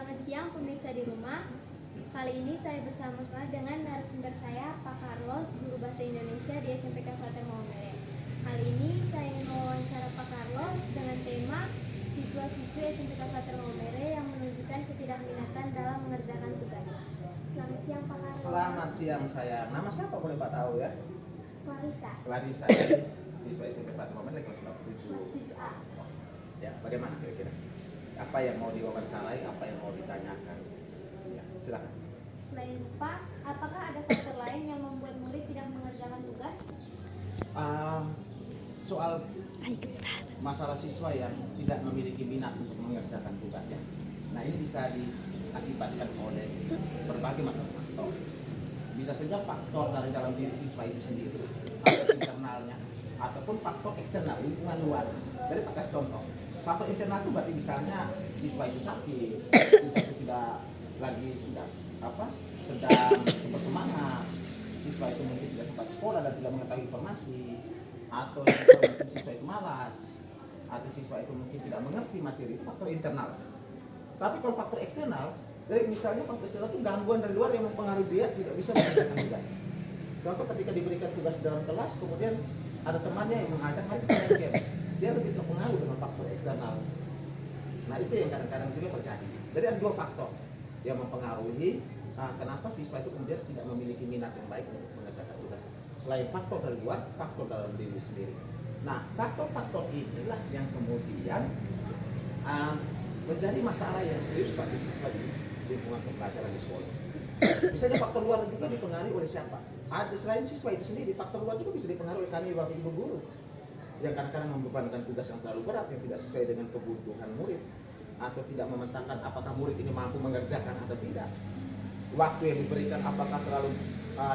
Selamat siang pemirsa di rumah. Kali ini saya bersama dengan narasumber saya, Pak Carlos, guru bahasa Indonesia di SMP Kabupaten Maumere. Kali ini saya ingin mewawancara Pak Carlos dengan tema siswa-siswi SMP Kabupaten Maumere yang menunjukkan ketidakminatan dalam mengerjakan tugas. Selamat siang Pak Carlos. Selamat siang sayang. Nama siapa boleh Pak tahu ya? Clarissa. Clarissa, siswa SMP Kabupaten Maumere kelas 47. Kelas 7A. Ya, bagaimana kira-kira? Apa yang mau diwawancarai, apa yang mau ditanyakan? Ya, silakan. Selain Pak, apakah ada faktor lain yang membuat murid tidak mengerjakan tugas? Soal masalah siswa yang tidak memiliki minat untuk mengerjakan tugasnya. Nah, ini bisa diakibatkan oleh berbagai macam faktor. Bisa saja faktor dari dalam diri siswa itu sendiri, faktor internalnya, ataupun faktor eksternal, lingkungan luar. Jadi Pak kasih contoh. Faktor internal itu berarti misalnya siswa itu sakit, siswa itu tidak sedang bersemangat, siswa itu mungkin tidak sempat sekolah dan tidak mengetahui informasi, atau mungkin siswa itu malas, atau siswa itu mungkin tidak mengerti materi, itu faktor internal. Tapi kalau faktor eksternal, dari misalnya faktor eksternal itu gangguan dari luar yang mempengaruhi dia tidak bisa mengerjakan tugas. Contoh ketika diberikan tugas dalam kelas, kemudian ada temannya yang mengajak hari kita main game, dia lebih terpengaruh dengan faktor eksternal. Nah itu yang kadang-kadang juga terjadi. Jadi ada dua faktor yang mempengaruhi kenapa siswa itu kemudian tidak memiliki minat yang baik untuk mengerjakan tugas. Selain faktor dari luar, faktor dalam diri sendiri. Nah faktor-faktor inilah yang kemudian menjadi masalah yang serius bagi siswa di lingkungan pembelajaran di sekolah. Misalnya faktor luar juga dipengaruhi oleh siapa? Ada selain siswa itu sendiri, faktor luar juga bisa dipengaruhi oleh kami bapak ibu guru yang kadang-kadang membebankan tugas yang terlalu berat yang tidak sesuai dengan kebutuhan murid atau tidak memetakan apakah murid ini mampu mengerjakan atau tidak. Waktu yang diberikan apakah terlalu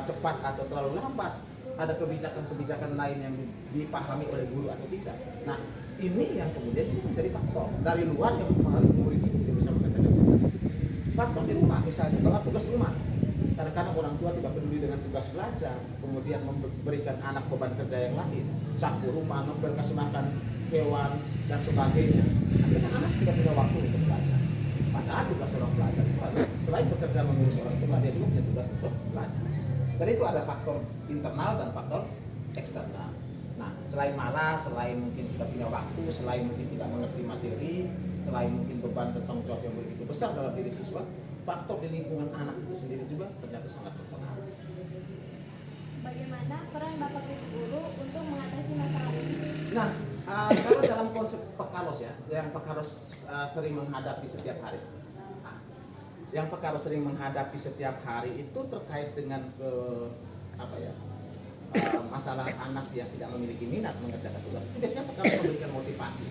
cepat atau terlalu lambat. Ada kebijakan-kebijakan lain yang dipahami oleh guru atau tidak. Nah ini yang kemudian juga menjadi faktor dari luar yang mempengaruhi murid itu tidak bisa mengerjakan tugas. Faktor di rumah misalnya, kalau tugas rumah, kadang-kadang orang tua tidak peduli dengan tugas belajar, kemudian memberikan anak beban kerja yang lain, sapu rumah, ngepel, kasih makan hewan dan sebagainya. Akhirnya anak tidak punya waktu untuk belajar. Padahal tugas orang belajar itu selain bekerja mengurus orang tua, dia juga punya tugas untuk belajar. Jadi itu ada faktor internal dan faktor eksternal. Nah, selain malas, selain mungkin tidak punya waktu, selain mungkin tidak mengerti materi, selain mungkin beban tanggung jawab yang begitu besar dalam diri siswa, faktor di lingkungan anak itu sendiri juga ternyata sangat berpengaruh. Bagaimana peran Bapak Ibu guru untuk mengatasi masalah ini? Nah, kalau dalam konsep Pak Carlos ya, yang Pak Carlos sering menghadapi setiap hari. Yang Pak Carlos sering menghadapi setiap hari itu terkait dengan masalah anak yang tidak memiliki minat mengerjakan tugas. Itu biasanya Pak Carlos memberikan motivasi,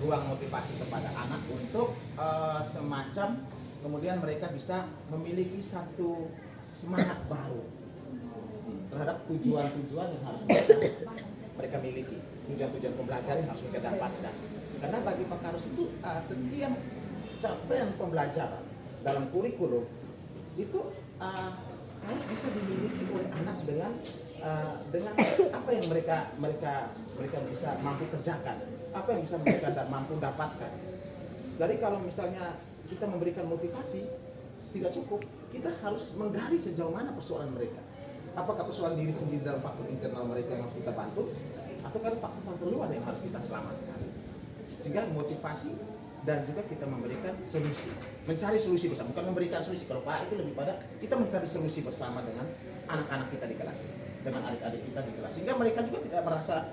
ruang motivasi kepada anak untuk semacam kemudian mereka bisa memiliki satu semangat baru terhadap tujuan-tujuan yang harus mereka miliki, tujuan-tujuan pembelajaran yang harus mereka dapatkan. Karena bagi Pak Carlos itu setiap capaian pembelajaran dalam kurikulum itu harus bisa dimiliki oleh anak dengan apa yang mereka bisa mampu kerjakan, apa yang bisa mereka mampu dapatkan. Jadi kalau misalnya kita memberikan motivasi tidak cukup, kita harus menggali sejauh mana persoalan mereka. Apakah persoalan diri sendiri dalam faktor internal mereka yang harus kita bantu, atau kan faktor-faktor luar yang harus kita selamatkan. Sehingga motivasi dan juga kita memberikan solusi, mencari solusi bersama, bukan memberikan solusi. Kalau Pak itu lebih pada kita mencari solusi bersama dengan anak-anak kita di kelas, dengan adik-adik kita di kelas, sehingga mereka juga tidak merasa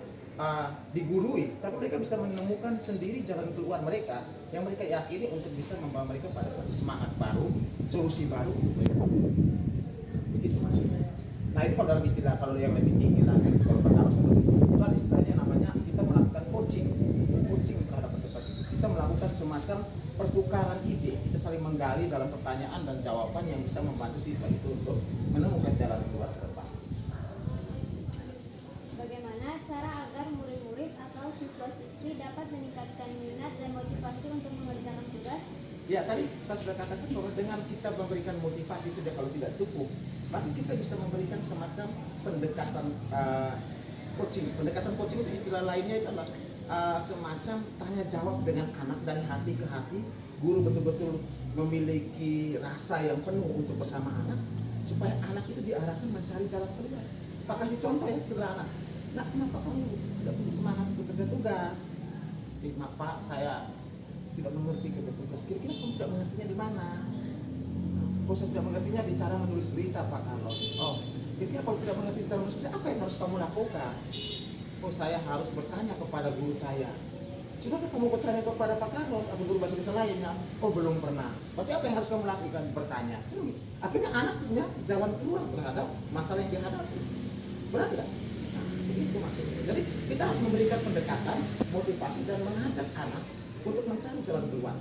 digurui, tapi mereka bisa menemukan sendiri jalan keluar mereka yang mereka yakini untuk bisa membawa mereka pada satu semangat baru, solusi baru untuk mereka. Begitu maksudnya. Nah itu kalau dalam istilah kalau yang lebih tinggi lah, kalau Pak Carlos itu ada istilahnya namanya kita melakukan coaching terhadap peserta didik. Kita melakukan semacam pertukaran ide, kita saling menggali dalam pertanyaan dan jawaban yang bisa membantu siswa itu untuk menemukan jalan keluar ke depan. Bagaimana cara agar murid-murid atau siswa-siswi dapat meningkatkan minat dan motivasi untuk mengerjakan tugas? Ya tadi kita sudah katakan bahwa dengan kita memberikan motivasi saja kalau tidak cukup, maka kita bisa memberikan semacam pendekatan coaching. Pendekatan coaching itu istilah lainnya itu adalah semacam tanya jawab dengan anak dari hati ke hati. Guru betul-betul memiliki rasa yang penuh untuk bersama anak, supaya anak itu diarahkan mencari jalan keluar. Pak kasih contoh ya sederhana. Nah, kenapa kamu tidak punya semangat untuk kerja tugas? Maaf Pak, saya tidak mengerti kerja tugas. Kira-kira kamu tidak mengertinya di mana? Oh, saya tidak mengertinya di cara menulis berita Pak Carlos. Oh, kira-kira kalau tidak mengerti cara menulis berita, apa yang harus kamu lakukan? Oh, saya harus bertanya kepada guru saya. Sudahkah kamu bertanya kepada Pak Carlos atau guru bahasa Indonesia lainnya? Oh, belum pernah. Berarti apa yang harus kamu lakukan? Bertanya. Akhirnya anak punya jalan keluar terhadap masalah yang dihadapi. Benar tidak? Nah, itu maksudnya. Jadi kita harus memberikan pendekatan, motivasi dan mengajak anak untuk mencari jalan keluar.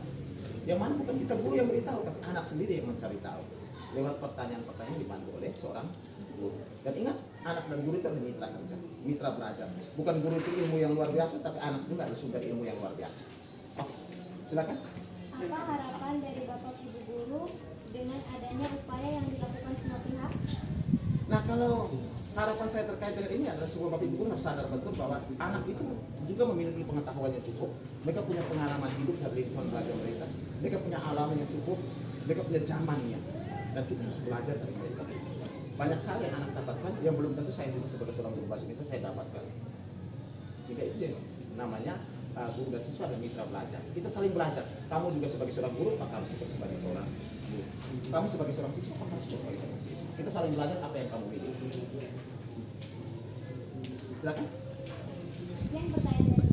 Yang mana bukan kita guru yang beritahu, tapi anak sendiri yang mencari tahu lewat pertanyaan-pertanyaan dibantu oleh seorang guru. Dan ingat, anak dan guru itu adalah mitra kerja, mitra belajar. Bukan guru itu ilmu yang luar biasa, tapi anak juga adalah sumber ilmu yang luar biasa. Oke, silakan. Apa harapan dari Bapak Ibu guru dengan adanya upaya yang dilakukan semua pihak? Nah, kalau harapan saya terkait dengan ini adalah sebuah Bapak Ibu guru harus sadar betul bahwa anak itu juga memiliki pengetahuan yang cukup. Mereka punya pengalaman hidup dari lingkungan belajar mereka. Mereka punya alam yang cukup. Mereka punya zamannya. Dan kita harus belajar dari mereka. Banyak hal yang anak dapatkan yang belum tentu saya juga sebagai seorang guru bahasa Indonesia saya dapatkan. Sehingga itu yang namanya guru dan siswa dan mitra belajar. Kita saling belajar. Kamu juga sebagai seorang guru, Pak harus juga sebagai seorang guru. Kamu sebagai seorang siswa, Pak harus juga sebagai seorang siswa. Kita saling belajar apa yang kamu miliki. Silakan. Yang pertanyaan dari